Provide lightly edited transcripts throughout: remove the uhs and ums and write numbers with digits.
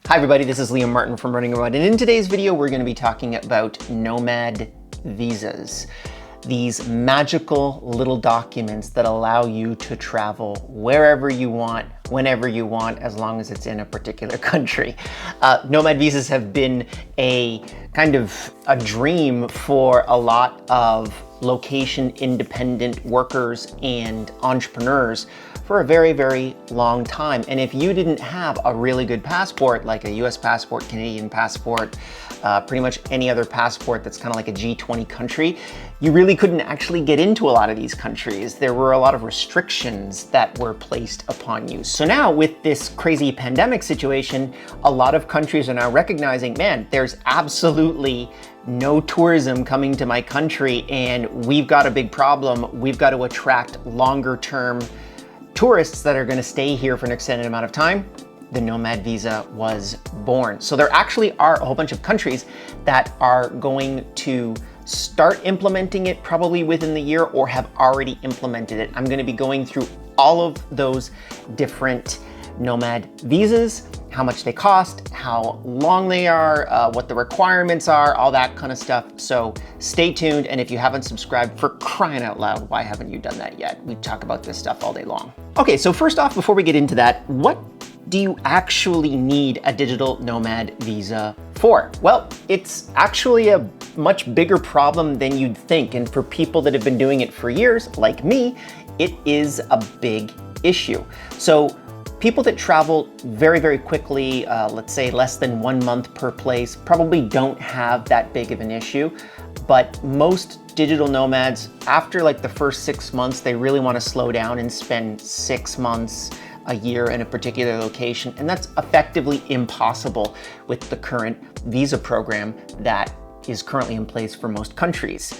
Hi everybody, this is Liam Martin from Running Nomad, and in today's video we're going to be talking about nomad visas. These magical little documents that allow you to travel wherever you want, whenever you want, as long as it's in a particular country. Nomad visas have been a kind of a dream for a lot of location independent workers and entrepreneurs for a very, very long time. And if you didn't have a really good passport, like a US passport, Canadian passport, pretty much any other passport that's kind of like a G20 country, you really couldn't actually get into a lot of these countries. There were a lot of restrictions that were placed upon you. So now with this crazy pandemic situation, a lot of countries are now recognizing, man, there's absolutely no tourism coming to my country and we've got a big problem. We've got to attract longer term tourists that are going to stay here for an extended amount of time. The nomad visa was born. So there actually are a whole bunch of countries that are going to start implementing it probably within the year or have already implemented it. I'm going to be going through all of those different nomad visas, how much they cost, how long they are, what the requirements are, all that kind of stuff. So stay tuned. And if you haven't subscribed, for crying out loud, why haven't you done that yet? We talk about this stuff all day long. Okay, so first off, before we get into that, what do you actually need a digital nomad visa for? Well, it's actually a much bigger problem than you'd think. And for people that have been doing it for years, like me, it is a big issue. So people that travel very, very quickly, let's say less than 1 month per place, probably don't have that big of an issue. But most digital nomads, after like the first 6 months, they really want to slow down and spend 6 months, a year in a particular location. And that's effectively impossible with the current visa program that is currently in place for most countries.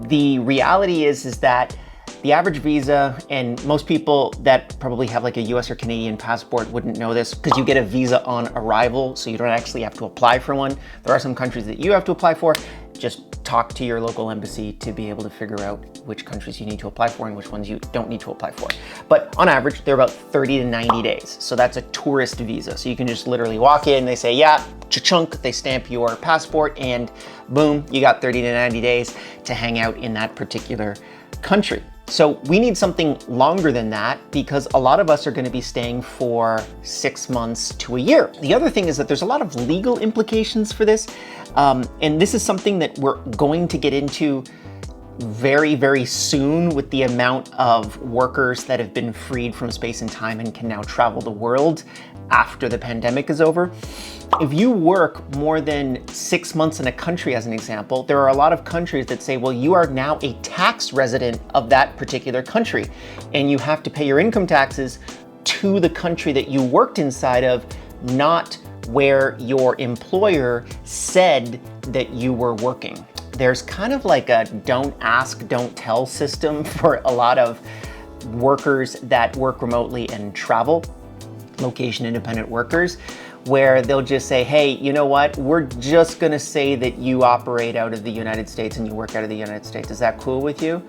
The reality is that the average visa, and most people that probably have like a US or Canadian passport wouldn't know this because you get a visa on arrival, so you don't actually have to apply for one. There are some countries that you have to apply for. Just talk to your local embassy to be able to figure out which countries you need to apply for and which ones you don't need to apply for. But on average, they're about 30 to 90 days. So that's a tourist visa. So you can just literally walk in, they say, yeah, cha-chunk, they stamp your passport and boom, you got 30 to 90 days to hang out in that particular country. So we need something longer than that because a lot of us are going to be staying for 6 months to a year. The other thing is that there's a lot of legal implications for this. And this is something that we're going to get into very, very soon with the amount of workers that have been freed from space and time and can now travel the world after the pandemic is over. If you work more than 6 months in a country, as an example, there are a lot of countries that say, well, you are now a tax resident of that particular country, and you have to pay your income taxes to the country that you worked inside of, not where your employer said that you were working. There's kind of like a don't ask, don't tell system for a lot of workers that work remotely and travel, location independent workers, where they'll just say, hey, you know what? We're just gonna say that you operate out of the United States and you work out of the United States. Is that cool with you?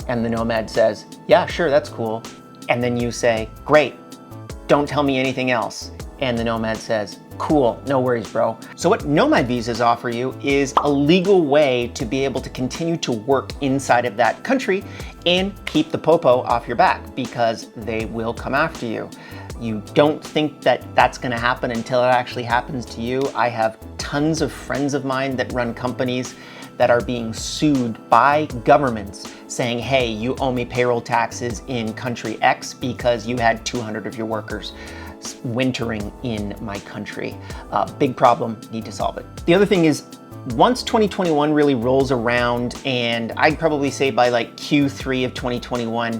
And the nomad says, yeah, sure, that's cool. And then you say, great, don't tell me anything else. And the nomad says, cool, no worries, bro. So what nomad visas offer you is a legal way to be able to continue to work inside of that country and keep the popo off your back because they will come after you. You don't think that that's gonna happen until it actually happens to you. I have tons of friends of mine that run companies that are being sued by governments saying, hey, you owe me payroll taxes in country X because you had 200 of your workers wintering in my country. Big problem, need to solve it. The other thing is, once 2021 really rolls around, and I'd probably say by like Q3 of 2021,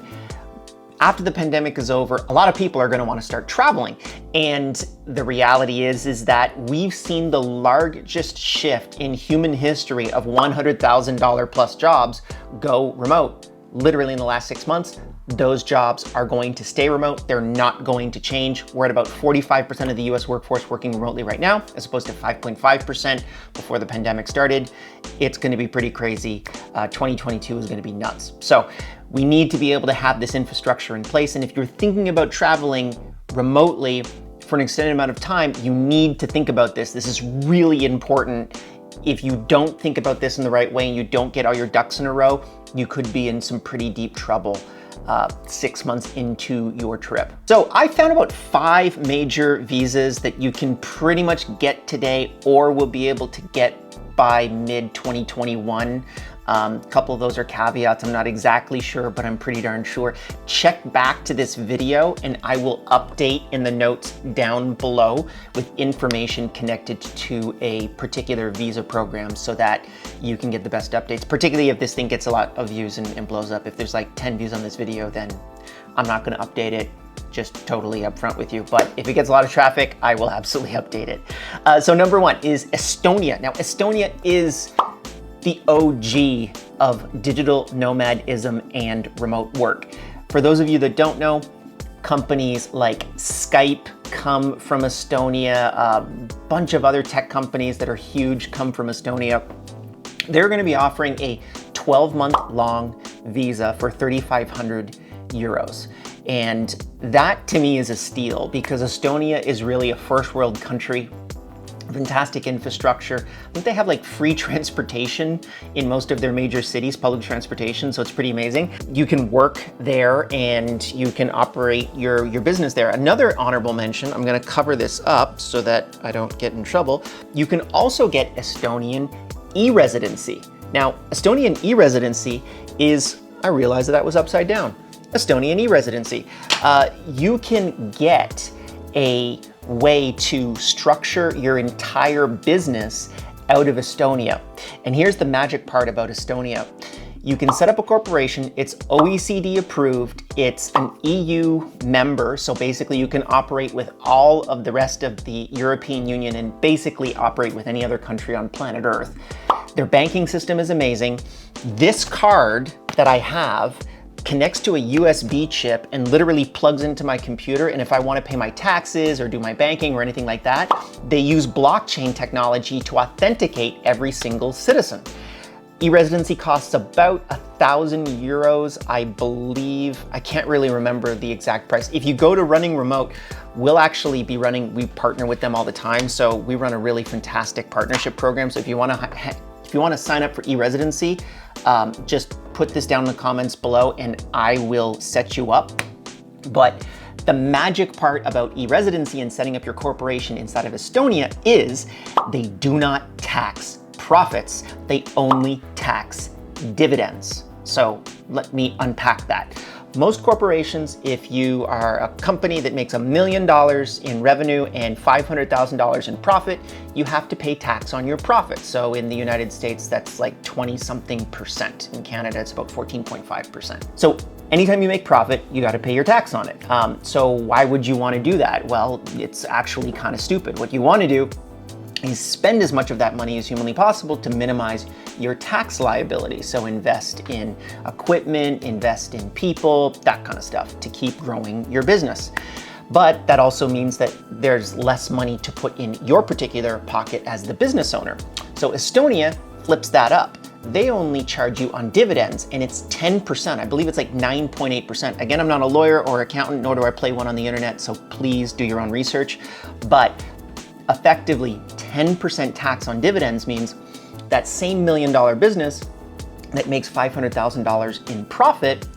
after the pandemic is over, a lot of people are gonna wanna start traveling. And the reality is that we've seen the largest shift in human history of $100,000 plus jobs go remote. Literally in the last 6 months, those jobs are going to stay remote. They're not going to change. We're at about 45% of the US workforce working remotely right now, as opposed to 5.5% before the pandemic started. It's gonna be pretty crazy. 2022 is gonna be nuts. So we need to be able to have this infrastructure in place. And if you're thinking about traveling remotely for an extended amount of time, you need to think about this. This is really important. If you don't think about this in the right way and you don't get all your ducks in a row, you could be in some pretty deep trouble 6 months into your trip. So I found about 5 major visas that you can pretty much get today or will be able to get by mid-2021. A couple of those are caveats. I'm not exactly sure, but I'm pretty darn sure. Check back to this video and I will update in the notes down below with information connected to a particular visa program so that you can get the best updates, particularly if this thing gets a lot of views and blows up. If there's like 10 views on this video, then I'm not gonna update it, just totally upfront with you. But if it gets a lot of traffic, I will absolutely update it. So number 1 is Estonia. Now, Estonia is the OG of digital nomadism and remote work. For those of you that don't know, companies like Skype come from Estonia, a bunch of other tech companies that are huge come from Estonia. They're gonna be offering a 12-month long visa for 3,500 euros. And that to me is a steal because Estonia is really a first world country. Fantastic infrastructure. I think they have like free transportation in most of their major cities, public transportation, so it's pretty amazing. You can work there and you can operate your business there. Another honorable mention, I'm gonna cover this up so that I don't get in trouble. You can also get Estonian e-residency. Now, Estonian e-residency is, I realized that was upside down. Estonian e-residency. You can get a way to structure your entire business out of Estonia. And here's the magic part about Estonia. You can set up a corporation, it's OECD approved, it's an EU member, so basically you can operate with all of the rest of the European Union and basically operate with any other country on planet Earth. Their banking system is amazing. This card that I have connects to a USB chip and literally plugs into my computer. And if I want to pay my taxes or do my banking or anything like that, they use blockchain technology to authenticate every single citizen. E-residency costs about 1,000 euros, I believe. I can't really remember the exact price. If you go to Running Remote, we'll actually be running, we partner with them all the time. So we run a really fantastic partnership program. So if you want to sign up for e-residency, just put this down in the comments below and I will set you up. But the magic part about e-residency and setting up your corporation inside of Estonia is they do not tax profits. They only tax dividends. So let me unpack that. Most corporations, if you are a company that makes $1 million in revenue and $500,000 in profit, you have to pay tax on your profit. So in the United States, that's like 20-something%. In Canada, it's about 14.5%. So anytime you make profit, you got to pay your tax on it. So why would you want to do that? Well, it's actually kind of stupid. What you want to do is spend as much of that money as humanly possible to minimize your tax liability. So invest in equipment, invest in people, that kind of stuff to keep growing your business. But that also means that there's less money to put in your particular pocket as the business owner. So Estonia flips that up. They only charge you on dividends and it's 10%. I believe it's like 9.8%. Again, I'm not a lawyer or accountant, nor do I play one on the internet, so please do your own research. But effectively, 10% tax on dividends means that same $1 million business that makes $500,000 in profit,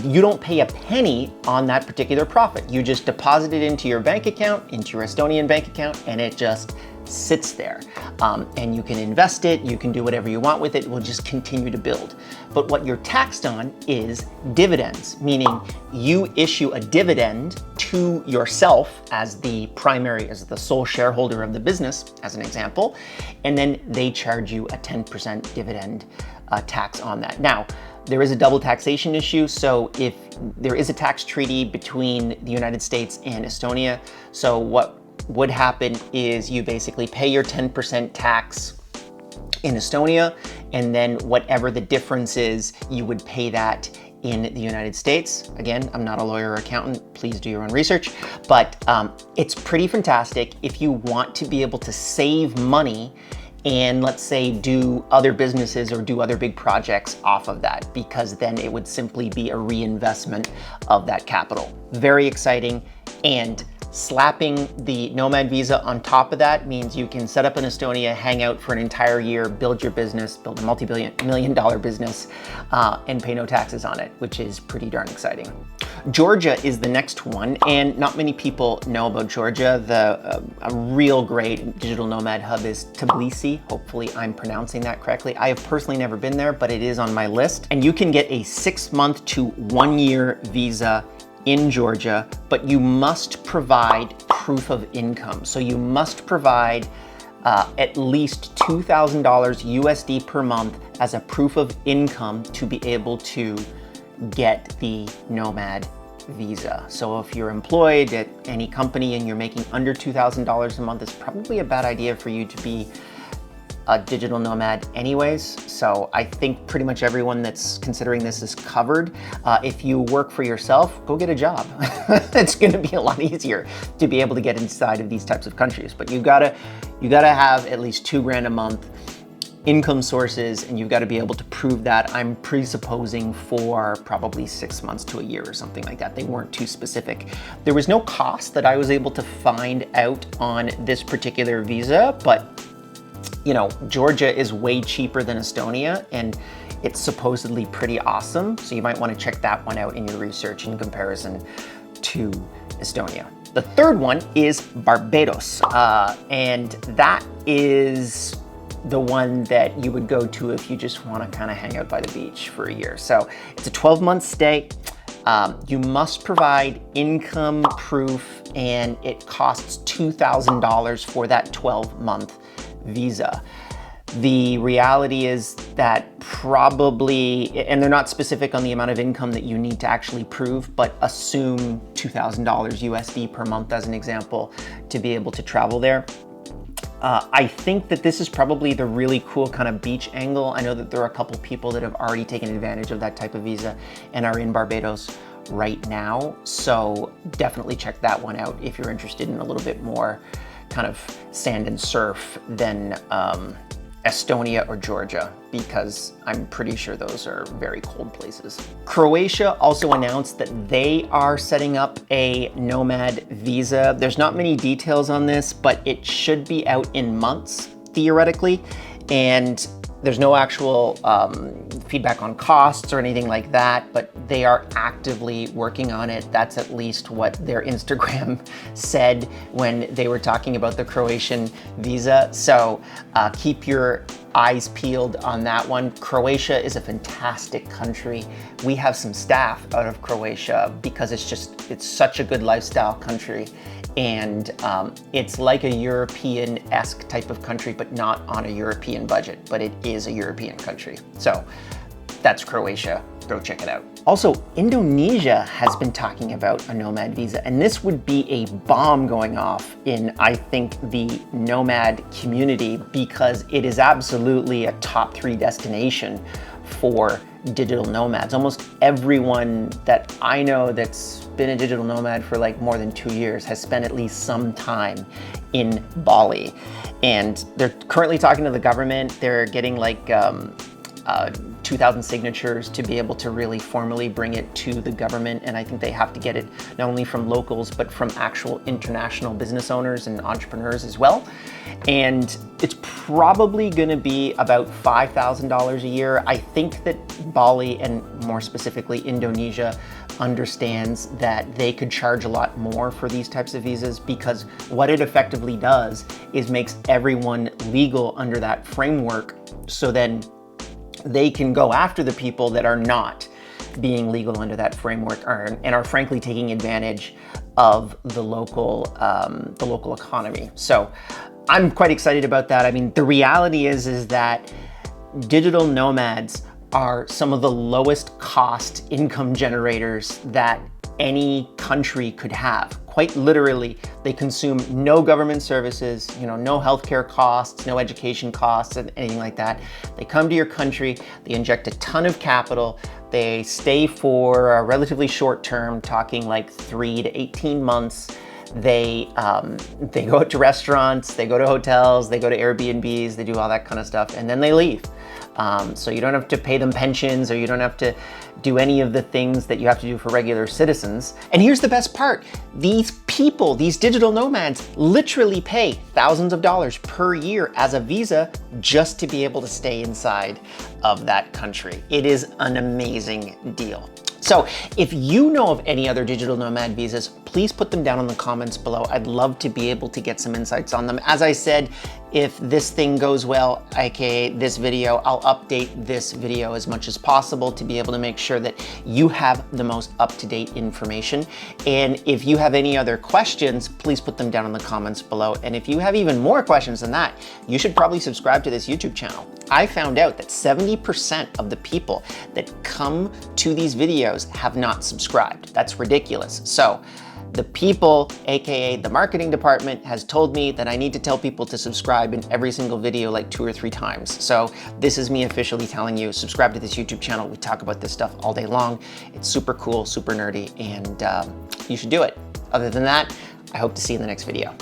you don't pay a penny on that particular profit. You just deposit it into your bank account, into your Estonian bank account, and it just sits there. And you can invest it, you can do whatever you want with it, it will just continue to build. But what you're taxed on is dividends, meaning you issue a dividend to yourself as the sole shareholder of the business, as an example, and then they charge you a 10% dividend tax on that. Now, there is a double taxation issue, so if there is a tax treaty between the United States and Estonia, so what would happen is you basically pay your 10% tax in Estonia, and then whatever the difference is, you would pay that in the United States. Again, I'm not a lawyer or accountant, please do your own research, but it's pretty fantastic if you want to be able to save money and let's say do other businesses or do other big projects off of that, because then it would simply be a reinvestment of that capital. Very exciting. And Slapping the nomad visa on top of that means you can set up in Estonia, hang out for an entire year, build your business, build a multi-million-dollar business, and pay no taxes on it, which is pretty darn exciting. Georgia is the next one, and not many people know about Georgia. A real great digital nomad hub is Tbilisi. Hopefully I'm pronouncing that correctly. I have personally never been there, but it is on my list. And you can get a 6-month to 1-year visa in Georgia, but you must provide proof of income. So you must provide at least $2,000 USD per month as a proof of income to be able to get the nomad visa. So if you're employed at any company and you're making under $2,000 a month, it's probably a bad idea for you to be a digital nomad anyways. So I think pretty much everyone that's considering this is covered. If you work for yourself, go get a job. It's gonna be a lot easier to be able to get inside of these types of countries. But you gotta have at least $2,000 a month income sources, and you've got to be able to prove that. I'm presupposing for probably 6 months to a year or something like that. They weren't too specific. There was no cost that I was able to find out on this particular visa, but you know, Georgia is way cheaper than Estonia, and it's supposedly pretty awesome. So you might want to check that one out in your research in comparison to Estonia. The third one is Barbados, and that is the one that you would go to if you just want to kind of hang out by the beach for a year. So it's a 12-month stay. You must provide income proof, and it costs $2,000 for that 12-month visa. The reality is that probably, and they're not specific on the amount of income that you need to actually prove, but assume $2,000 USD per month as an example to be able to travel there. I think that this is probably the really cool kind of beach angle. I know that there are a couple people that have already taken advantage of that type of visa and are in Barbados right now. So definitely check that one out if you're interested in a little bit more kind of sand and surf than Estonia or Georgia, because I'm pretty sure those are very cold places. Croatia also announced that they are setting up a nomad visa. There's not many details on this, but it should be out in months, theoretically, and there's no actual feedback on costs or anything like that, but they are actively working on it. That's at least what their Instagram said when they were talking about the Croatian visa. So keep your eyes peeled on that one. Croatia is a fantastic country. We have some staff out of Croatia because it's such a good lifestyle country. And it's like a European-esque type of country, but not on a European budget, but it is a European country. So that's Croatia, go check it out. Also, Indonesia has been talking about a nomad visa, and this would be a bomb going off in, I think, the nomad community, because it is absolutely a top 3 destination for digital nomads. Almost everyone that I know that's been a digital nomad for like more than 2 years has spent at least some time in Bali. And they're currently talking to the government. They're getting like 2,000 signatures to be able to really formally bring it to the government. And I think they have to get it not only from locals, but from actual international business owners and entrepreneurs as well. And it's probably gonna be about $5,000 a year. I think that Bali, and more specifically Indonesia, understands that they could charge a lot more for these types of visas, because what it effectively does is makes everyone legal under that framework, so then they can go after the people that are not being legal under that framework and are frankly taking advantage of the local economy. So I'm quite excited about that. I mean, the reality is that digital nomads are some of the lowest cost income generators that any country could have. Quite literally, they consume no government services, no healthcare costs, no education costs, and anything like that. They come to your country, they inject a ton of capital, they stay for a relatively short term, talking like 3 to 18 months. They go out to restaurants, they go to hotels, they go to Airbnbs, they do all that kind of stuff, and then they leave. So you don't have to pay them pensions, or you don't have to do any of the things that you have to do for regular citizens. And here's the best part. These people, these digital nomads, literally pay thousands of dollars per year as a visa just to be able to stay inside of that country. It is an amazing deal. So if you know of any other digital nomad visas, please put them down in the comments below. I'd love to be able to get some insights on them. As I said, if this thing goes well, aka this video, I'll update this video as much as possible to be able to make sure that you have the most up-to-date information. And if you have any other questions, please put them down in the comments below. And if you have even more questions than that, you should probably subscribe to this YouTube channel. I found out that 70% of the people that come to these videos have not subscribed. That's ridiculous. So the people, aka the marketing department, has told me that I need to tell people to subscribe in every single video like 2 or 3 times. So this is me officially telling you, subscribe to this YouTube channel. We talk about this stuff all day long. It's super cool, super nerdy, and you should do it. Other than that, I hope to see you in the next video.